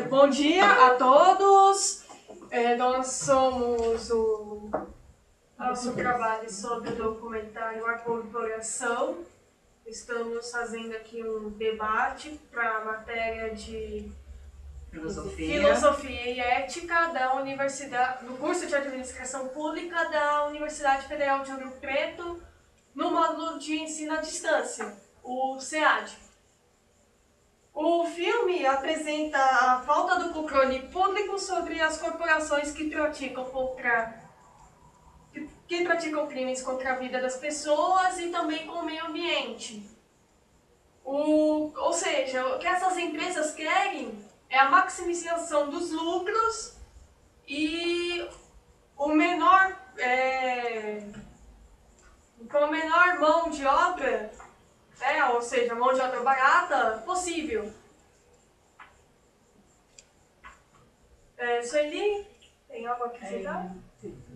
Bom dia a todos. Nós somos o nosso trabalho sobre o documentário A Corporação. Estamos fazendo aqui um debate para a matéria de Filosofia e Ética do curso de Administração Pública da Universidade Federal de Ouro Preto, no módulo de ensino à distância, o SEAD. O filme apresenta a falta do controle público sobre as corporações que praticam crimes contra a vida das pessoas e também com o meio ambiente. Ou seja, o que essas empresas querem é a maximização dos lucros e com a menor mão de obra, ou seja, mão de obra barata possível. Sueli, tem algo a acrescentar?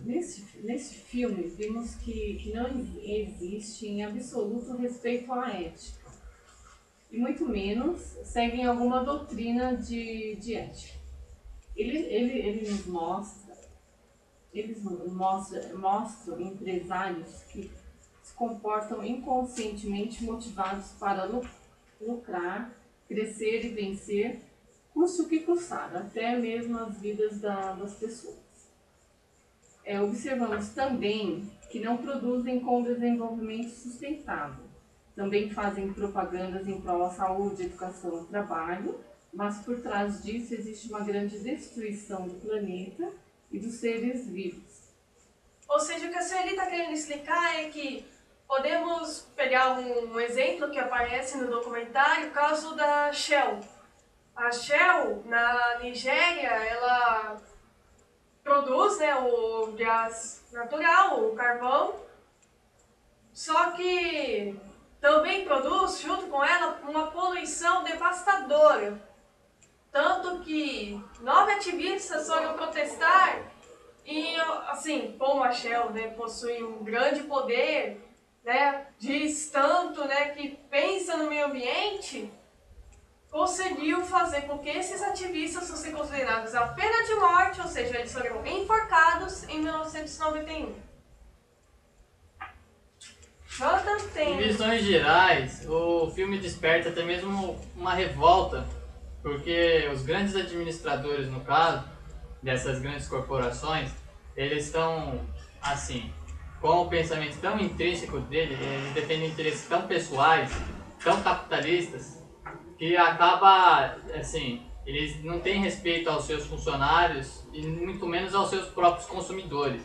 Nesse filme, vimos que não existe em absoluto respeito à ética. E muito menos seguem alguma doutrina de ética. Eles mostram empresários que se comportam inconscientemente motivados para lucrar, crescer e vencer, custe o que custar, até mesmo as vidas das pessoas. Observamos também que não produzem com desenvolvimento sustentável. Também fazem propagandas em prol da saúde, educação e trabalho, mas por trás disso existe uma grande destruição do planeta e dos seres vivos. Ou seja, o que a Sueli está querendo explicar é que podemos pegar um exemplo que aparece no documentário, o caso da Shell. A Shell, na Nigéria, ela produz o gás natural, o carvão, só que também produz, junto com ela, uma poluição devastadora. Tanto que 9 ativistas foram protestar e, assim, como a Shell possui um grande poder, diz tanto que pensa no meio ambiente, conseguiu fazer com que esses ativistas fossem considerados a pena de morte, ou seja, eles foram enforcados em 1991. Em visões gerais, o filme desperta até mesmo uma revolta, porque os grandes administradores, no caso, dessas grandes corporações, eles estão, assim, com o pensamento tão intrínseco deles, eles defendem interesses tão pessoais, tão capitalistas, que acaba, assim, eles não têm respeito aos seus funcionários e muito menos aos seus próprios consumidores.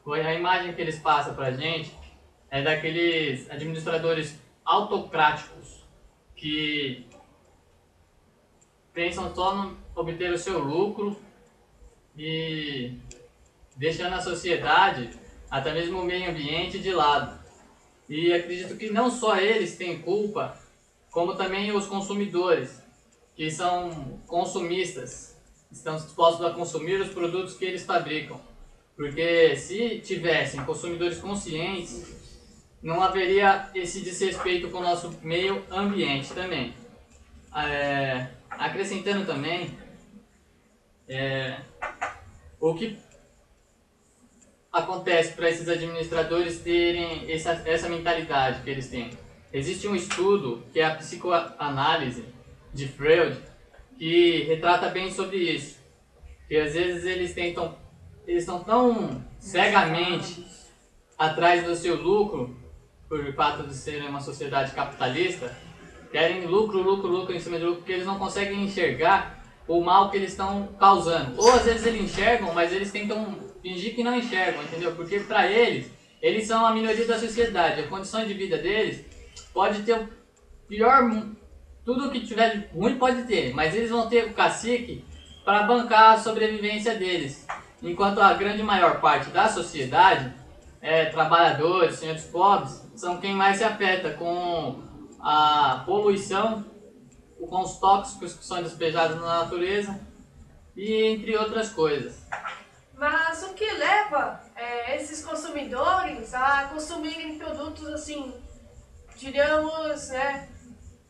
A imagem que eles passam pra gente é daqueles administradores autocráticos que pensam só em obter o seu lucro e deixando a sociedade, até mesmo o meio ambiente, de lado. E acredito que não só eles têm culpa, como também os consumidores, que são consumistas, estão dispostos a consumir os produtos que eles fabricam. Porque se tivessem consumidores conscientes, não haveria esse desrespeito com o nosso meio ambiente também. Acrescentando também, o que acontece para esses administradores terem essa mentalidade que eles têm. Existe um estudo, que é a psicoanálise de Freud, que retrata bem sobre isso. Que às vezes eles estão tão cegamente atrás do seu lucro, por fato de serem uma sociedade capitalista, querem lucro em cima de lucro, porque eles não conseguem enxergar o mal que eles estão causando. Ou às vezes eles enxergam, mas eles tentam fingir que não enxergam, entendeu? Porque para eles são a minoria da sociedade, a condição de vida deles pode ter o pior, tudo que tiver de ruim pode ter, mas eles vão ter o cacique para bancar a sobrevivência deles. Enquanto a grande maior parte da sociedade, trabalhadores, senhores pobres, são quem mais se afeta com a poluição, com os tóxicos que são despejados na natureza e entre outras coisas. Mas o que leva esses consumidores a consumirem produtos assim, digamos,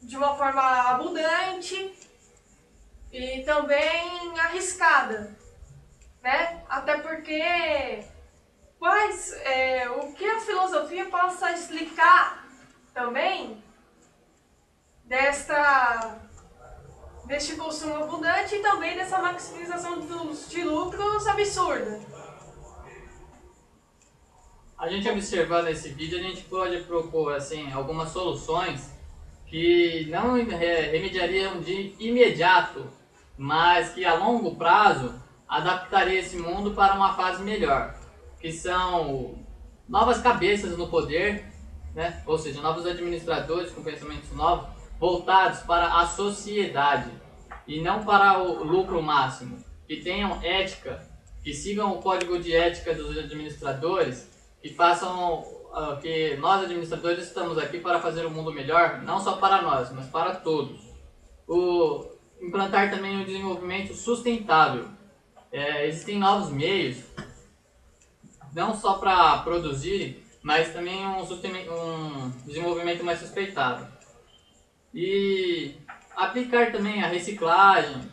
de uma forma abundante também arriscada, né? Até porque o que a filosofia possa explicar também deste consumo abundante e também dessa maximização de lucros absurda. A gente observando esse vídeo, a gente pode propor assim, algumas soluções que não remediariam de imediato, mas que a longo prazo adaptaria esse mundo para uma fase melhor, que são novas cabeças no poder, né? Ou seja, novos administradores com pensamentos novos, voltados para a sociedade e não para o lucro máximo, que tenham ética, que sigam o código de ética dos administradores, que façam que nós administradores estamos aqui para fazer o mundo melhor, não só para nós, mas para todos. Implantar também o desenvolvimento sustentável. Existem novos meios, não só para produzir, mas também um desenvolvimento mais sustentável. E aplicar também a reciclagem,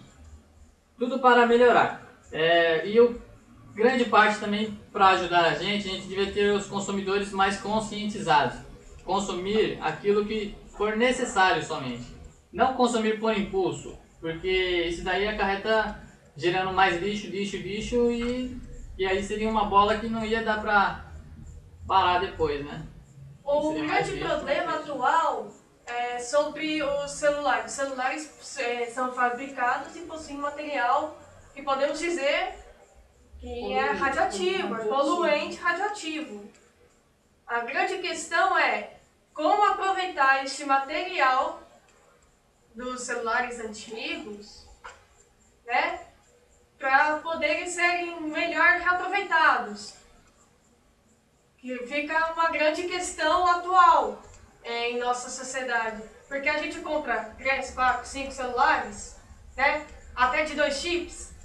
tudo para melhorar. Grande parte também para ajudar a gente devia ter os consumidores mais conscientizados. Consumir aquilo que for necessário somente. Não consumir por impulso, porque isso daí acarreta gerando mais lixo e aí seria uma bola que não ia dar para parar depois, né? O grande problema atual é sobre os celulares. Os celulares são fabricados e possuem material que podemos dizer que é radioativo, é poluente radioativo. A grande questão é como aproveitar este material dos celulares antigos, né, para poderem serem melhor reaproveitados. Que fica uma grande questão atual em nossa sociedade. Porque a gente compra 3, 4, 5 celulares, né, até de 2 chips,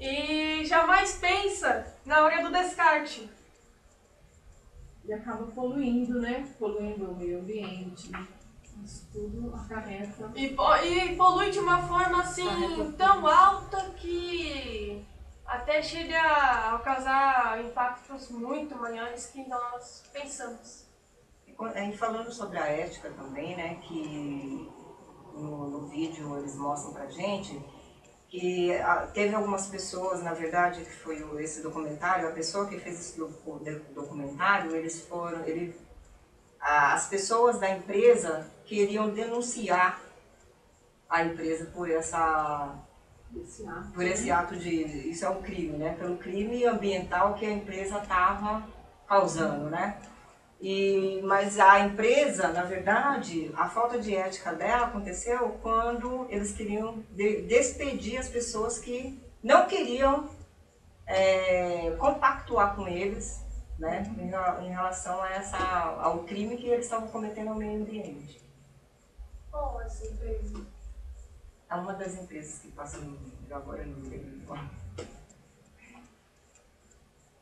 e jamais pensa na hora do descarte. E acaba poluindo, né? Poluindo o meio ambiente. Isso tudo acarreta. E polui de uma forma assim tão alta que até chega a causar impactos muito maiores que nós pensamos. E falando sobre a ética também, né? Que no vídeo eles mostram pra gente que teve algumas pessoas, na verdade, que foi esse documentário, a pessoa que fez esse documentário, as pessoas da empresa queriam denunciar a empresa por esse ato isso é um crime, né? Pelo crime ambiental que a empresa estava causando, né? Mas a empresa, na verdade, a falta de ética dela aconteceu quando eles queriam despedir as pessoas que não queriam compactuar com eles, né, em relação ao crime que eles estavam cometendo ao meio ambiente. Qual essa empresa? É uma das empresas que passam agora no meio.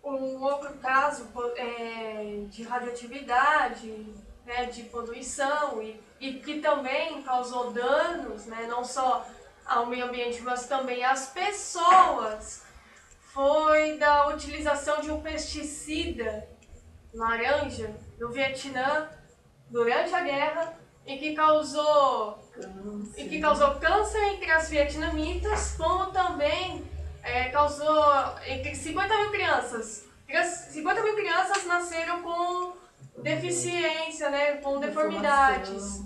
Um outro caso de radioatividade, né, de poluição e que também causou danos, né, não só ao meio ambiente, mas também às pessoas, foi da utilização de um pesticida laranja no Vietnã durante a guerra e que causou câncer entre as vietnamitas, como também causou entre 50 mil crianças. 50 mil crianças nasceram com deficiência, né, com deformidades.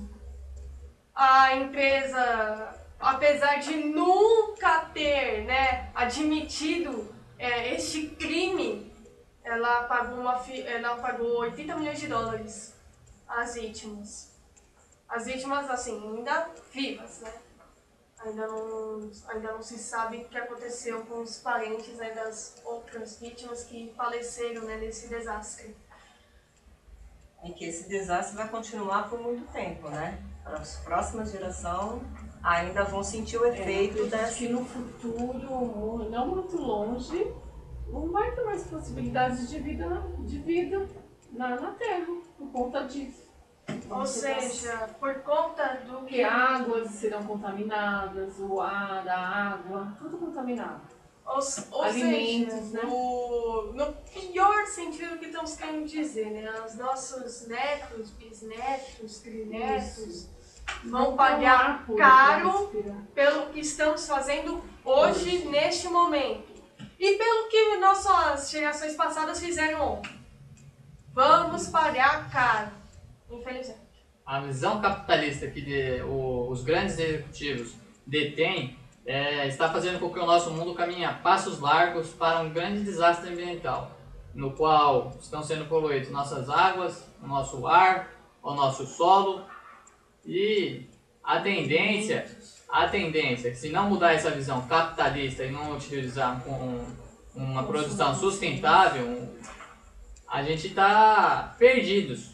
A empresa, apesar de nunca ter, né, admitido este crime, ela pagou 80 milhões de dólares às vítimas. As vítimas, assim, ainda vivas, né? Ainda não se sabe o que aconteceu com os parentes, né, das outras vítimas que faleceram, né, nesse desastre. E que esse desastre vai continuar por muito tempo, né? As próximas gerações ainda vão sentir o efeito dessa... que no futuro, não muito longe, não vai ter mais possibilidades de vida na Terra, por conta disso. Ou seja, por conta do Porque que águas serão contaminadas, o ar, a água, tudo contaminado. Ou Alimentos, seja, né? no pior sentido que estamos querendo dizer, né? Os nossos netos, bisnetos, trinetos vão pagar caro pelo que estamos fazendo hoje, neste momento. E pelo que nossas gerações passadas fizeram ontem. Vamos pagar caro, infelizmente. A visão capitalista que os grandes executivos detêm está fazendo com que o nosso mundo caminhe a passos largos para um grande desastre ambiental, no qual estão sendo poluídas nossas águas, o nosso ar, o nosso solo, e a tendência é que se não mudar essa visão capitalista e não utilizar uma produção sustentável, a gente está perdidos.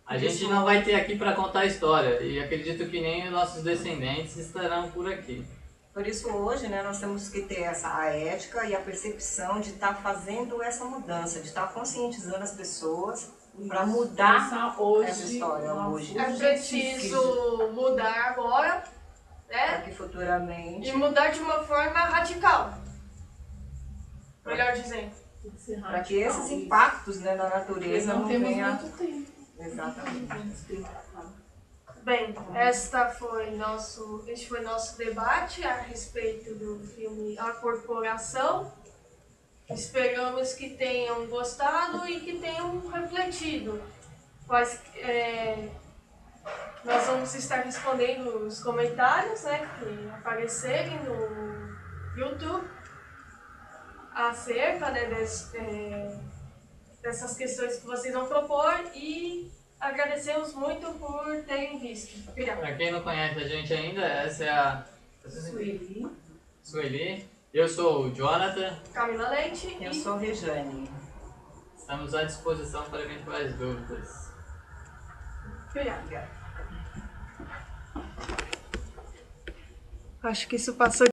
A gente não vai ter aqui para contar a história, e acredito que nem os nossos descendentes estarão por aqui. Por isso hoje, né, nós temos que ter a ética e a percepção de estar fazendo essa mudança, de estar conscientizando as pessoas para mudar essa história hoje. É preciso mudar agora, né? Para que futuramente... E mudar de uma forma radical. Melhor dizendo. Para que esses impactos, né, na natureza não temos venham... muito tempo. Exatamente. Bem, este foi nosso debate a respeito do filme A Corporação. Esperamos que tenham gostado e que tenham refletido. Nós vamos estar respondendo os comentários, né, que aparecerem no YouTube acerca, né, dessas questões que vocês vão propor, e agradecemos muito por terem visto. Obrigada. Para quem não conhece a gente ainda, essa é a Sueli. Eu sou o Jonathan. Camila Leite. Eu sou Rejane. Estamos à disposição para eventuais dúvidas. Obrigada. Acho que isso passou